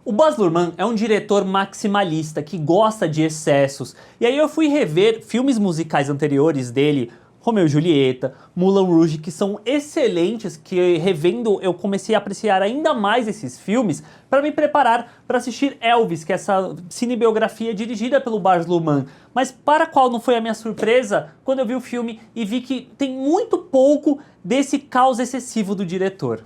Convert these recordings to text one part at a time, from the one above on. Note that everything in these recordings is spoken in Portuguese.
O Baz Luhrmann é um diretor maximalista que gosta de excessos, e aí eu fui rever filmes musicais anteriores dele, Romeu e Julieta, Moulin Rouge, que são excelentes, que revendo eu comecei a apreciar ainda mais esses filmes para me preparar para assistir Elvis, que é essa cinebiografia dirigida pelo Baz Luhrmann, mas para qual não foi a minha surpresa quando eu vi o filme e vi que tem muito pouco desse caos excessivo do diretor.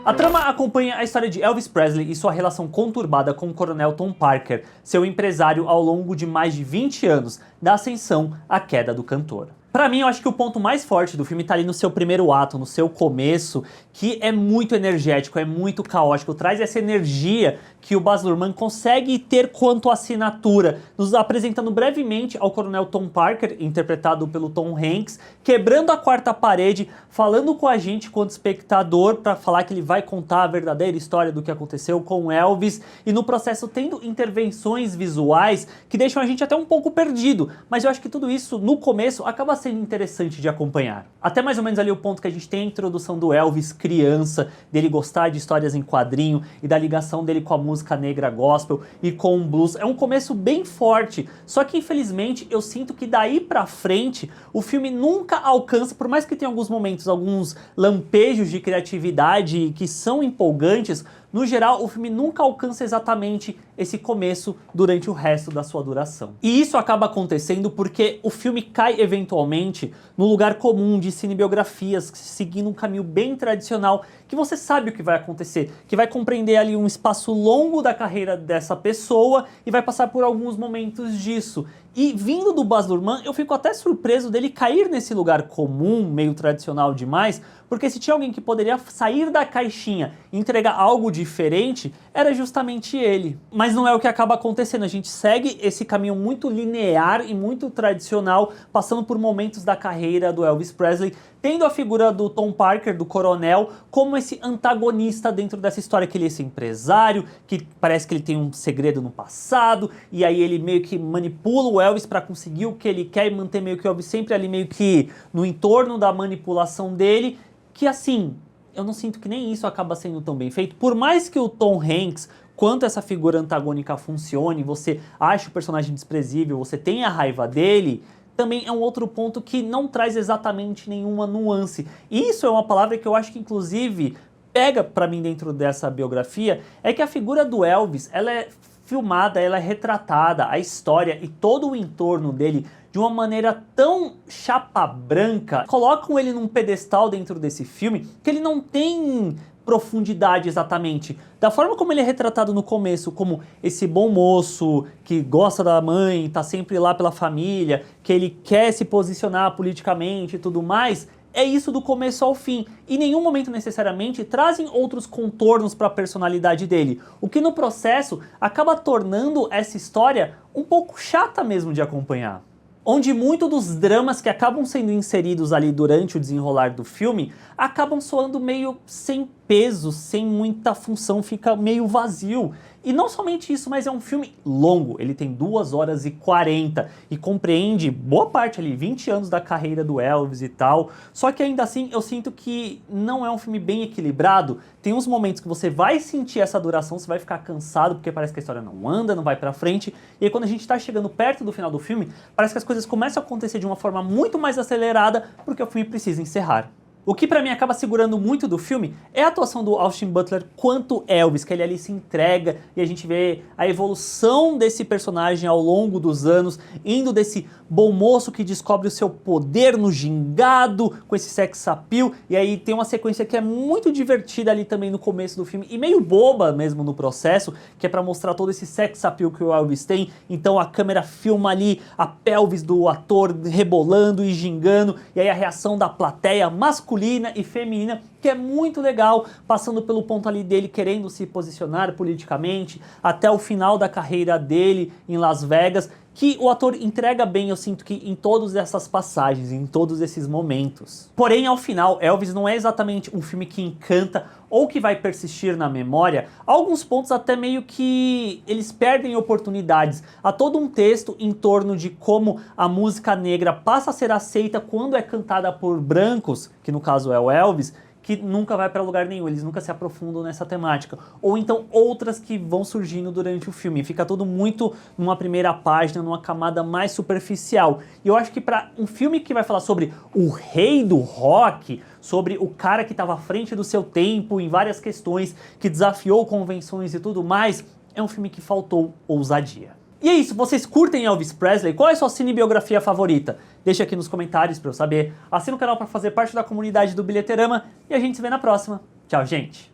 A trama acompanha a história de Elvis Presley e sua relação conturbada com o coronel Tom Parker, seu empresário ao longo de mais de 20 anos, da ascensão à queda do cantor. Pra mim, eu acho que o ponto mais forte do filme tá ali no seu primeiro ato, no seu começo, que é muito energético, é muito caótico, traz essa energia que o Baz Luhrmann consegue ter quanto assinatura, nos apresentando brevemente ao coronel Tom Parker, interpretado pelo Tom Hanks, quebrando a quarta parede, falando com a gente quanto espectador para falar que ele vai contar a verdadeira história do que aconteceu com Elvis, e no processo tendo intervenções visuais que deixam a gente até um pouco perdido, mas eu acho que tudo isso no começo acaba sendo interessante de acompanhar. Até mais ou menos ali o ponto que a gente tem a introdução do Elvis criança, dele gostar de histórias em quadrinho e da ligação dele com a música negra gospel e com o blues. É um começo bem forte, só que infelizmente eu sinto que daí pra frente o filme nunca alcança, por mais que tenha alguns momentos, alguns lampejos de criatividade que são empolgantes, no geral, o filme nunca alcança exatamente esse começo durante o resto da sua duração. E isso acaba acontecendo porque o filme cai eventualmente no lugar comum de cinebiografias, seguindo um caminho bem tradicional, que você sabe o que vai acontecer, que vai compreender ali um espaço longo da carreira dessa pessoa e vai passar por alguns momentos disso. E vindo do Baz Luhrmann, eu fico até surpreso dele cair nesse lugar comum, meio tradicional demais, porque se tinha alguém que poderia sair da caixinha e entregar algo diferente, era justamente ele. Mas não é o que acaba acontecendo, a gente segue esse caminho muito linear e muito tradicional, passando por momentos da carreira do Elvis Presley, tendo a figura do Tom Parker, do coronel, como esse antagonista dentro dessa história, que ele é esse empresário, que parece que ele tem um segredo no passado, e aí ele meio que manipula o Elvis para conseguir o que ele quer e manter meio que o Elvis sempre ali meio que no entorno da manipulação dele, que assim, eu não sinto que nem isso acaba sendo tão bem feito. Por mais que o Tom Hanks, quanto essa figura antagônica funcione, você acha o personagem desprezível, você tem a raiva dele, também é um outro ponto que não traz exatamente nenhuma nuance. E isso é uma palavra que eu acho que inclusive pega pra mim dentro dessa biografia, é que a figura do Elvis, ela é filmada, ela é retratada, a história e todo o entorno dele de uma maneira tão chapa branca, colocam ele num pedestal dentro desse filme que ele não tem profundidade exatamente. Da forma como ele é retratado no começo, como esse bom moço que gosta da mãe, tá sempre lá pela família, que ele quer se posicionar politicamente e tudo mais, é isso do começo ao fim. Em nenhum momento necessariamente trazem outros contornos para a personalidade dele, o que no processo acaba tornando essa história um pouco chata mesmo de acompanhar. Onde muito dos dramas que acabam sendo inseridos ali durante o desenrolar do filme acabam soando meio sem peso, sem muita função, fica meio vazio. E não somente isso, mas é um filme longo, ele tem 2 horas e 40 e compreende boa parte ali, 20 anos da carreira do Elvis e tal, só que ainda assim eu sinto que não é um filme bem equilibrado. Tem uns momentos que você vai sentir essa duração, você vai ficar cansado porque parece que a história não anda, não vai pra frente, e aí quando a gente tá chegando perto do final do filme, parece que as coisas começam a acontecer de uma forma muito mais acelerada porque o filme precisa encerrar. O que pra mim acaba segurando muito do filme é a atuação do Austin Butler quanto Elvis, que ele ali se entrega e a gente vê a evolução desse personagem ao longo dos anos, indo desse bom moço que descobre o seu poder no gingado, com esse sex appeal, e aí tem uma sequência que é muito divertida ali também no começo do filme, e meio boba mesmo no processo, que é pra mostrar todo esse sex appeal que o Elvis tem. Então a câmera filma ali a pelvis do ator rebolando e gingando, e aí a reação da plateia masculina e feminina, que é muito legal, passando pelo ponto ali dele querendo se posicionar politicamente, até o final da carreira dele em Las Vegas, que o ator entrega bem, eu sinto que em todas essas passagens, em todos esses momentos. Porém, ao final, Elvis não é exatamente um filme que encanta ou que vai persistir na memória. Alguns pontos até meio que eles perdem oportunidades. Há todo um texto em torno de como a música negra passa a ser aceita quando é cantada por brancos, que no caso é o Elvis, que nunca vai para lugar nenhum, eles nunca se aprofundam nessa temática. Ou então outras que vão surgindo durante o filme. Fica tudo muito numa primeira página, numa camada mais superficial. E eu acho que para um filme que vai falar sobre o rei do rock, sobre o cara que estava à frente do seu tempo em várias questões, que desafiou convenções e tudo mais, é um filme que faltou ousadia. E é isso, vocês curtem Elvis Presley? Qual é a sua cinebiografia favorita? Deixa aqui nos comentários para eu saber. Assina o canal para fazer parte da comunidade do Bilheterama e a gente se vê na próxima. Tchau, gente!